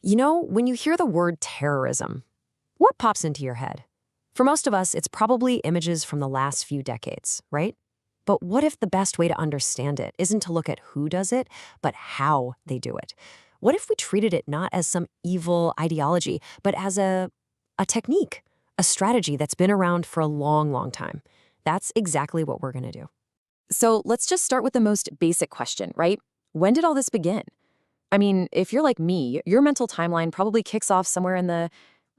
When you hear the word terrorism, what pops into your head? For most of us, it's probably images from the last few decades, right? But what if the best way to understand it isn't to look at who does it, but how they do it? What if we treated it not as some evil ideology, but as a technique, a strategy that's been around for a long, long time? That's exactly what we're going to do. So let's just start with the most basic question, right? When did all this begin? I mean, if you're like me, your mental timeline probably kicks off somewhere in the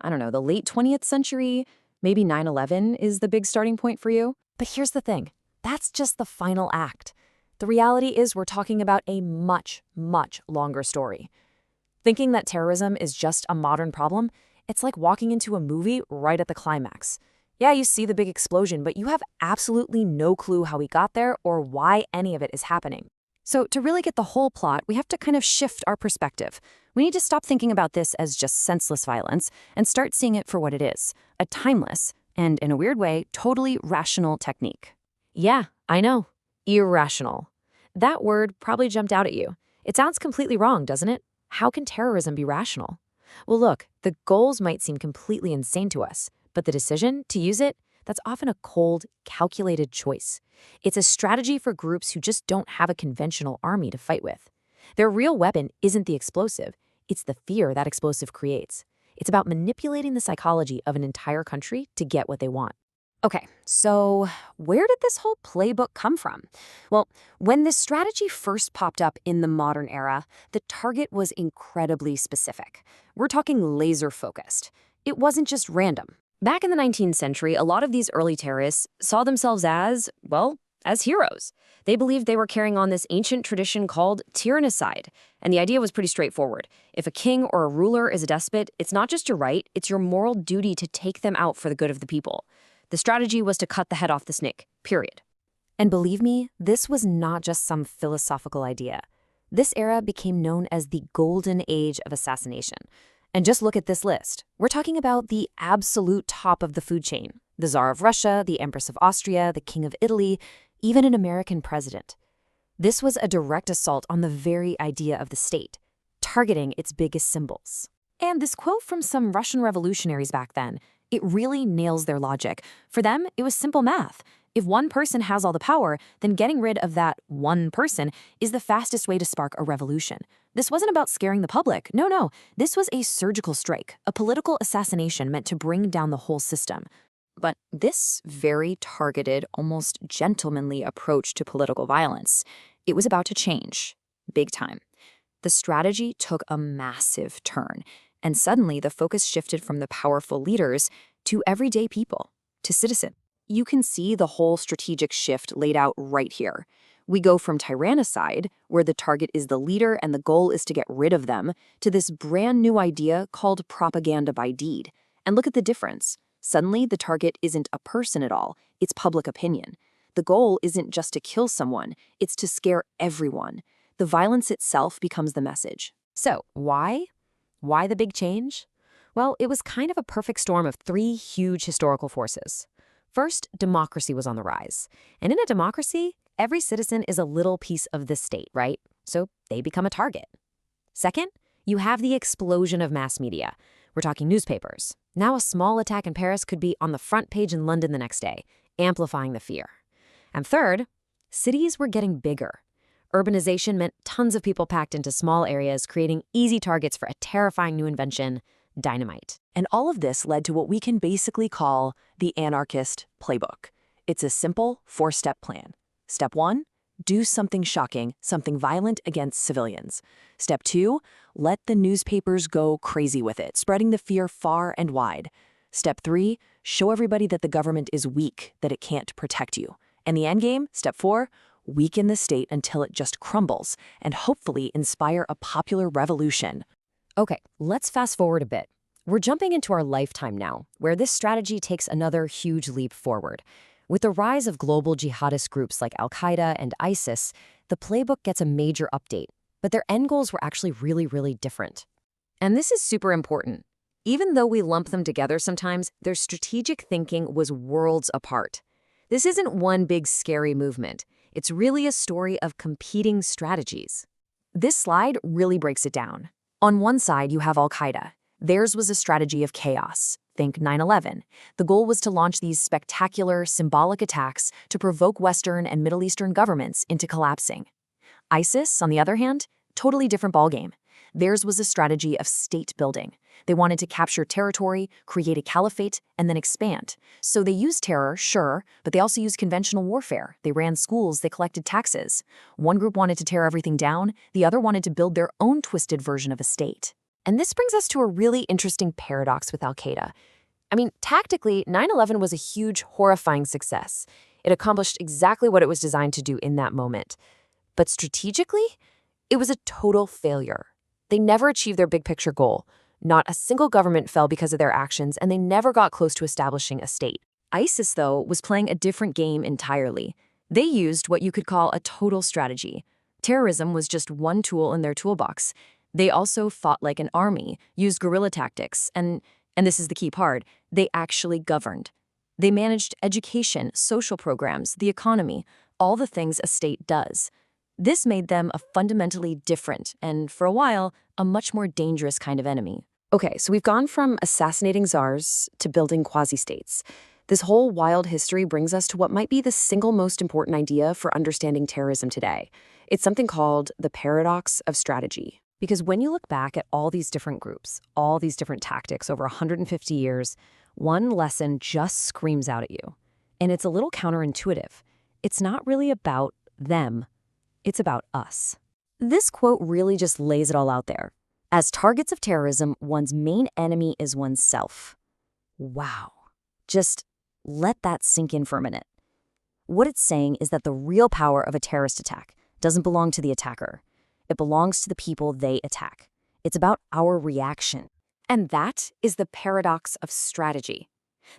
late 20th century. Maybe 9/11 is the big starting point for you. But here's the thing. That's just the final act. The reality is we're talking about a much, much longer story. Thinking that terrorism is just a modern problem, it's like walking into a movie right at the climax. Yeah, you see the big explosion, but you have absolutely no clue how we got there or why any of it is happening. So to really get the whole plot, we have to kind of shift our perspective. We need to stop thinking about this as just senseless violence and start seeing it for what it is, a timeless and, in a weird way, totally rational technique. Yeah, I know. Irrational. That word probably jumped out at you. It sounds completely wrong, doesn't it? How can terrorism be rational? Well, look, the goals might seem completely insane to us, but the decision to use it, that's often a cold, calculated choice. It's a strategy for groups who just don't have a conventional army to fight with. Their real weapon isn't the explosive, it's the fear that explosive creates. It's about manipulating the psychology of an entire country to get what they want. Okay, so where did this whole playbook come from? Well, when this strategy first popped up in the modern era, the target was incredibly specific. We're talking laser-focused. It wasn't just random. Back in the 19th century, a lot of these early terrorists saw themselves as heroes. They believed they were carrying on this ancient tradition called tyrannicide. And the idea was pretty straightforward. If a king or a ruler is a despot, it's not just your right, it's your moral duty to take them out for the good of the people. The strategy was to cut the head off the snake, period. And believe me, this was not just some philosophical idea. This era became known as the golden age of assassination. And just look at this list. We're talking about the absolute top of the food chain. The Tsar of Russia, the Empress of Austria, the King of Italy, even an American president. This was a direct assault on the very idea of the state, targeting its biggest symbols. And this quote from some Russian revolutionaries back then, it really nails their logic. For them, it was simple math. If one person has all the power, then getting rid of that one person is the fastest way to spark a revolution. This wasn't about scaring the public. No. This was a surgical strike, a political assassination meant to bring down the whole system. But this very targeted, almost gentlemanly approach to political violence, it was about to change, big time. The strategy took a massive turn, and suddenly the focus shifted from the powerful leaders to everyday people, to citizens. You can see the whole strategic shift laid out right here. We go from tyrannicide, where the target is the leader and the goal is to get rid of them, to this brand new idea called propaganda by deed. And look at the difference. Suddenly, the target isn't a person at all, it's public opinion. The goal isn't just to kill someone, it's to scare everyone. The violence itself becomes the message. So, why? Why the big change? Well, it was kind of a perfect storm of three huge historical forces. First, democracy was on the rise. And in a democracy, every citizen is a little piece of the state, right? So they become a target. Second, you have the explosion of mass media. We're talking newspapers. Now a small attack in Paris could be on the front page in London the next day, amplifying the fear. And third, cities were getting bigger. Urbanization meant tons of people packed into small areas, creating easy targets for a terrifying new invention, dynamite. And all of this led to what we can basically call the anarchist playbook. It's a simple four-step plan. Step 1, do something shocking, something violent against civilians. Step 2, let the newspapers go crazy with it, spreading the fear far and wide. Step 3, show everybody that the government is weak, that it can't protect you. And the end game, step 4, weaken the state until it just crumbles and hopefully inspire a popular revolution. Okay, let's fast forward a bit. We're jumping into our lifetime now, where this strategy takes another huge leap forward. With the rise of global jihadist groups like Al-Qaeda and ISIS, the playbook gets a major update, but their end goals were actually really, really different. And this is super important. Even though we lump them together sometimes, their strategic thinking was worlds apart. This isn't one big scary movement. It's really a story of competing strategies. This slide really breaks it down. On one side, you have al-Qaeda. Theirs was a strategy of chaos. Think 9/11. The goal was to launch these spectacular, symbolic attacks to provoke Western and Middle Eastern governments into collapsing. ISIS, on the other hand, totally different ballgame. Theirs was a strategy of state building. They wanted to capture territory, create a caliphate, and then expand. So they used terror, sure, but they also used conventional warfare. They ran schools, they collected taxes. One group wanted to tear everything down, the other wanted to build their own twisted version of a state. And this brings us to a really interesting paradox with al-Qaeda. I mean, tactically, 9/11 was a huge, horrifying success. It accomplished exactly what it was designed to do in that moment. But strategically, it was a total failure. They never achieved their big picture goal. Not a single government fell because of their actions, and they never got close to establishing a state. ISIS, though, was playing a different game entirely. They used what you could call a total strategy. Terrorism was just one tool in their toolbox. They also fought like an army, used guerrilla tactics, and this is the key part, they actually governed. They managed education, social programs, the economy, all the things a state does. This made them a fundamentally different, and for a while, a much more dangerous kind of enemy. Okay, so we've gone from assassinating czars to building quasi-states. This whole wild history brings us to what might be the single most important idea for understanding terrorism today. It's something called the paradox of strategy. Because when you look back at all these different groups, all these different tactics over 150 years, one lesson just screams out at you. And it's a little counterintuitive. It's not really about them. It's about us. This quote really just lays it all out there. As targets of terrorism, one's main enemy is oneself. Wow. Just let that sink in for a minute. What it's saying is that the real power of a terrorist attack doesn't belong to the attacker. It belongs to the people they attack. It's about our reaction. And that is the paradox of strategy.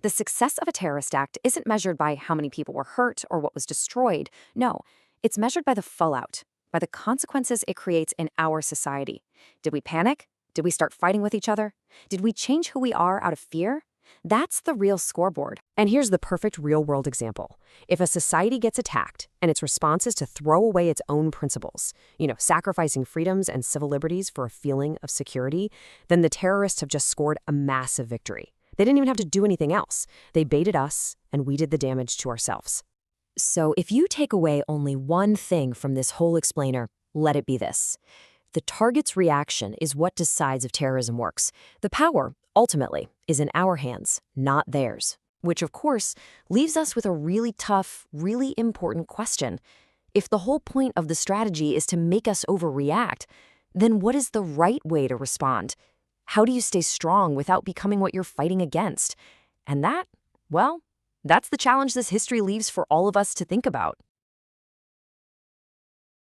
The success of a terrorist act isn't measured by how many people were hurt or what was destroyed. No, it's measured by the fallout, by the consequences it creates in our society. Did we panic? Did we start fighting with each other? Did we change who we are out of fear? That's the real scoreboard. And here's the perfect real-world example. If a society gets attacked and its response is to throw away its own principles, sacrificing freedoms and civil liberties for a feeling of security, then the terrorists have just scored a massive victory. They didn't even have to do anything else. They baited us, and we did the damage to ourselves. So if you take away only one thing from this whole explainer, let it be this. The target's reaction is what decides if terrorism works. The power, ultimately, is in our hands, not theirs. Which, of course, leaves us with a really tough, really important question. If the whole point of the strategy is to make us overreact, then what is the right way to respond? How do you stay strong without becoming what you're fighting against? And that, well, that's the challenge this history leaves for all of us to think about.